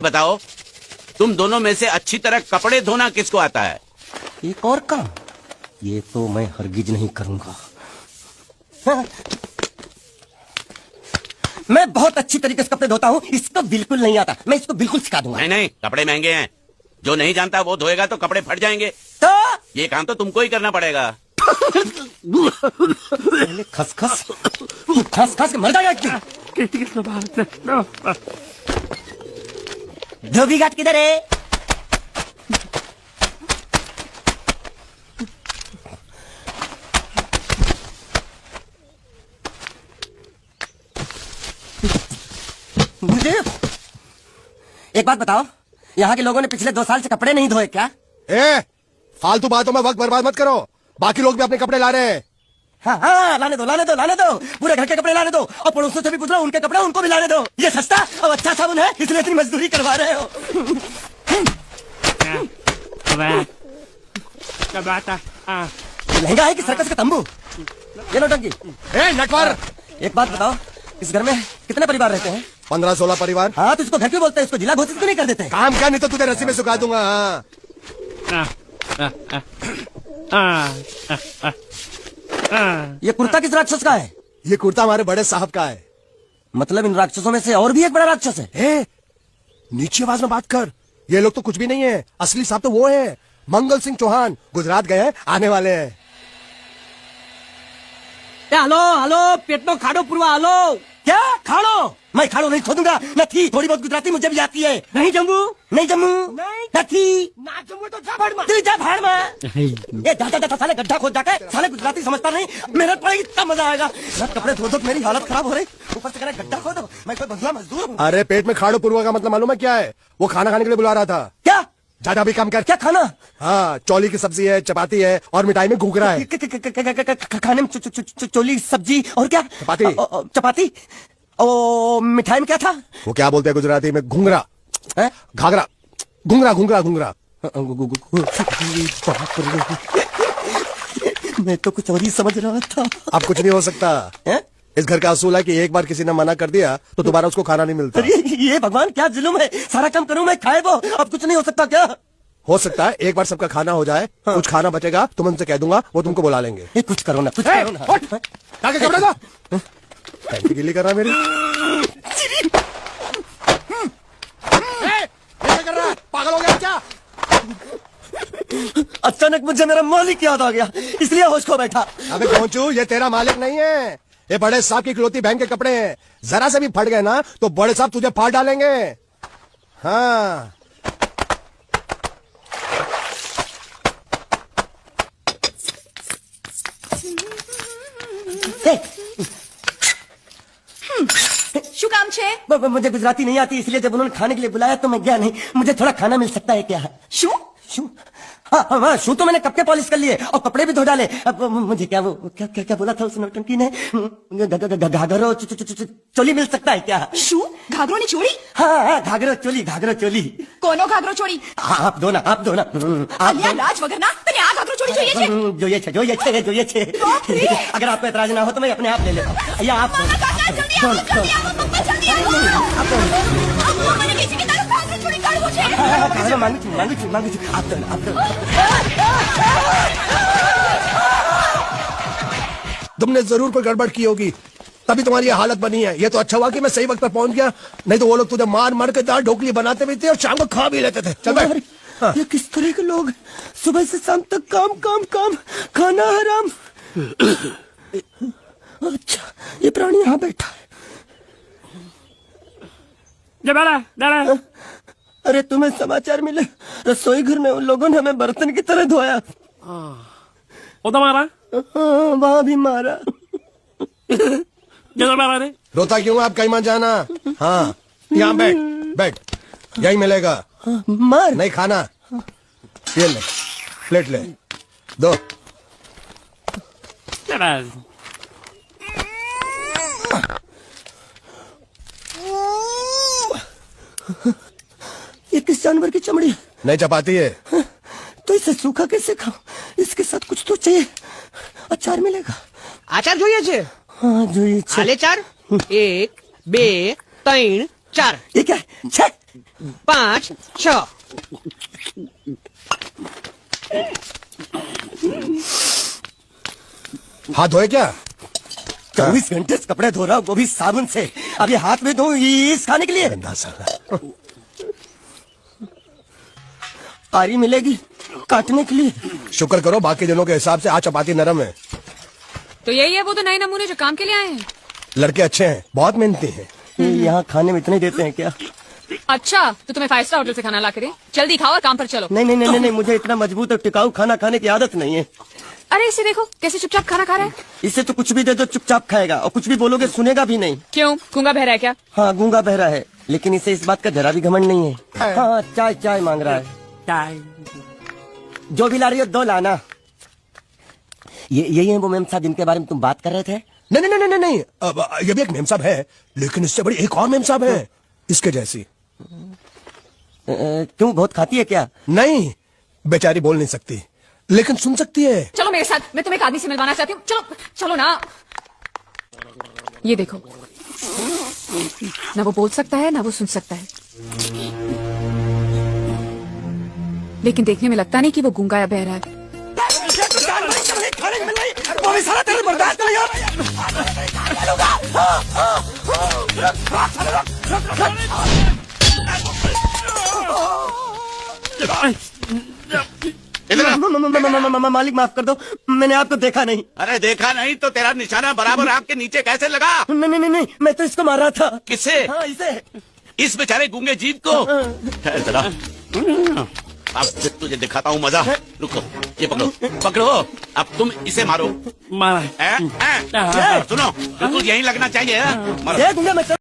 बताओ, तुम दोनों में से अच्छी तरह कपड़े धोना किसको आता है? एक और काम, ये तो मैं हरगिज नहीं करूंगा। हाँ। मैं बहुत अच्छी तरीके से कपड़े धोता हूँ, इसको बिल्कुल नहीं आता। मैं इसको बिल्कुल सिखा दूंगा। नहीं नहीं, कपड़े महंगे हैं, जो नहीं जानता वो धोएगा तो कपड़े फट जाएंगे। तो ये काम तो तुमको ही करना पड़ेगा। पहले खस खस के मर जाएगा। धोबी घाट किधर है? मुझे एक बात बताओ, यहाँ के लोगों ने पिछले 2 साल से कपड़े नहीं धोए क्या? फालतू बातों में वक्त बर्बाद मत करो। बाकी लोग भी अपने कपड़े ला रहे हैं। हाँ, लाने दो। पूरे घर के कपड़े लाने दो, और पड़ोसों से भी पूछ लो, उनके कपड़े उनको भी लाने दो। ये सस्ता और अच्छा साबुन है, इसलिए इतनी मजदूरी करवा रहे हो। लहंगा है कि सर्कस का तंबू? ये नौटंकी। नटवर, एक बात बताओ, इस घर में कितने परिवार रहते हैं? 15-16 परिवार। हाँ, तो इसको घर क्यों बोलते हैं? इसको जिला घोषित क्यों नहीं कर देते? काम क्या, नहीं तो तुझे रस्सी में सुखा दूंगा। ये कुर्ता किस राक्षस का है? ये कुर्ता हमारे बड़े साहब का है। मतलब इन राक्षसों में से और भी एक बड़ा राक्षस है? नीचे आवाज में बात कर। ये लोग तो कुछ भी नहीं है, असली साहब तो वो है, मंगल सिंह चौहान। गुजरात गए, आने वाले हैं। हेलो, पेट में खाड़ो पुरवा। हेलो, क्या खाड़ो? मैं खाड़ो नहीं खोदूंगा। नहीं, थोड़ी बहुत गुजराती मुझे भी आती है। नहीं जम्मू, नहीं जम्मू तो जा भाड़ में। ये जाता साले गड्ढा खोद जाके, साले गुजराती समझता नहीं। मेहनत पड़ेगी तब मजा आएगा। कपड़े धो मेरी हालत खराब हो रही, ऊपर से कह रहे गड्ढा खोदो। मैं कोई बंधुआ मजदूर हूँ? अरे पेट में खाड़ो पुरवा का मतलब मालूम है क्या है? वो खाना खाने के लिए बुला रहा था। क्या? ज्यादा भी काम कर। क्या खाना? हाँ, चौली की सब्जी है, चपाती है, और मिठाई में घूघरा है। खाने में चोली सब्जी और क्या? चपाती। ओ, मिठाई में क्या था? वो क्या बोलते हैं गुजराती में? घूंघरा, घाघरा, घूंघरा। मैं तो कुछ और ही समझ रहा था। अब कुछ नहीं हो सकता है? इस घर का असूल है कि एक बार किसी ने मना कर दिया तो दोबारा उसको खाना नहीं मिलता। ये भगवान क्या जुल्म है? सारा काम करूं मैं, खाए वो। अब कुछ नहीं हो सकता क्या? हो सकता है एक बार सबका खाना हो जाए। हाँ। कुछ खाना बचेगा तो मैं उनसे कह दूंगा, वो तुमको बुला लेंगे। कुछ करो ना, कुछ करो ना। कपड़े दो। पैंटी गिल्ली कर रहा मेरी। कर रहा है? पागल हो गया क्या? अचानक मुझे मेरा मालिक याद आ गया, इसलिए होश खो बैठा। अबे पहुंचू, ये तेरा मालिक नहीं है, ये बड़े साहब की इकलौती बहन के कपड़े हैं। जरा से भी फट गए ना तो बड़े साहब तुझे फाड़ डालेंगे। हाँ, શું કામ છે? मुझे गुजराती नहीं आती, इसलिए जब उन्होंने खाने के लिए बुलाया तो मैं गया नहीं। मुझे थोड़ा खाना मिल सकता है क्या? શું? हाँ, शू तो मैंने कब के पॉलिश कर लिए और कपड़े भी धो डाले। अब मुझे क्या बोला था उस नौटंकी ने? घाघरो चोली मिल सकता है क्या? શું? ઘાઘરો ની ચોળી? हाँ, घाघरो चोली। કોનો ઘાઘરો ચોળી? आप दो ना। અલ્યા લાજ વગરના તને આ ઘાઘરો ચોળી જોઈએ છે? જોઈએ છે। अगर आपको एतराज ना हो तो मैं अपने आप ले लेता हूँ। या आप मांगू छू। आप दो। तुमने जरूर कोई गड़बड़ की होगी, तभी तुम्हारी ये हालत बनी है। ये तो अच्छा हुआ कि मैं सही वक्त पर पहुंच गया, नहीं तो वो लोग तुझे मार के दाल ढोकली बनाते भी थे और शाम को खा भी लेते थे। चल बैठ। हाँ। ये किस तरह के लोग? सुबह से शाम तक काम, खाना हराम। अच्छा, ये प्राणी यहाँ बैठा है। अरे तुम्हें समाचार मिले? रसोई घर में उन लोगों ने हमें बर्तन की तरह धोया। वहाँ भी मारा। रोता क्यों? आप कहीं मत जाना। हाँ, यहाँ बैठ, यही मिलेगा। मार नहीं खाना। ये ले, प्लेट ले, दो। ये किस जानवर की चमड़ी है? नहीं चपाती है। तो इसे सूखा कैसे खाऊं? इसके साथ कुछ तो चाहिए। अचार मिलेगा? आचार જોઈએ છે? हाँ, જોઈએ છે। આલે ચાર 1 2 3 4। ये क्या है? 5 6 हाथ धोए क्या? 24 घंटे से कपड़े धो रहा हूँ, वो भी साबुन से। अब ये हाथ में धो इस खाने के लिए। गंदा साला। आरी मिलेगी काटने के लिए। शुक्र करो बाकी दिनों के हिसाब से आज चपाती नरम है। तो यही है वो तो नए नमूने जो काम के लिए आए हैं। लड़के अच्छे हैं, बहुत मेहनती हैं। ये यहाँ खाने में इतने देते हैं क्या? अच्छा तो तुम्हें 5 स्टार होटल से खाना ला के दे। जल्दी खाओ और काम पर चलो। नहीं नहीं नहीं नहीं, मुझे इतना मजबूत और टिकाऊ खाना खाने की आदत नहीं है। अरे इसे देखो कैसे चुपचाप खाना खा रहा है। इसे तो कुछ भी दे दो चुपचाप खाएगा, और कुछ भी बोलोगे सुनेगा भी नहीं। क्यों गूंगा बहरा है क्या? हाँ गूंगा बहरा है, लेकिन इसे इस बात का जरा भी घमंड नहीं है। हाँ चाय चाय मांग रहा है। चाय जो भी ला रही हो 2 लाना। यही है वो मेम साहब जिनके बारे में तुम बात कर रहे थे? नहीं नहीं नहीं नहीं नहीं, अब ये भी एक मेम साहब है, लेकिन इससे बड़ी एक और मेम साहब है इसके जैसी। क्यों बहुत खाती है क्या? नहीं, बेचारी बोल नहीं सकती लेकिन सुन सकती है। चलो मेरे साथ, मैं तुम्हें एक आदमी से मिलवाना चाहती हूँ। चलो चलो ना। ये देखो, ना वो बोल सकता है ना वो सुन सकता है, लेकिन देखने में लगता नहीं कि वो गूंगा या बहरा है। वो भी सारा तेरे बर्दाश्त करेगा। मालिक माफ कर दो, मैंने आपको देखा नहीं। अरे देखा नहीं तो तेरा निशाना बराबर आँख के नीचे कैसे लगा? नहीं नहीं नहीं, मैं तो इसको मार रहा था। किससे? हाँ इसे। इस बेचारे गूंगे जीव को? ठहर जरा, अब तुझे दिखाता हूँ मजा। रुको, ये पकड़ो पकड़ो, अब तुम इसे मारो। सुनो, बिल्कुल यहीं लगना चाहिए। मारो। मैं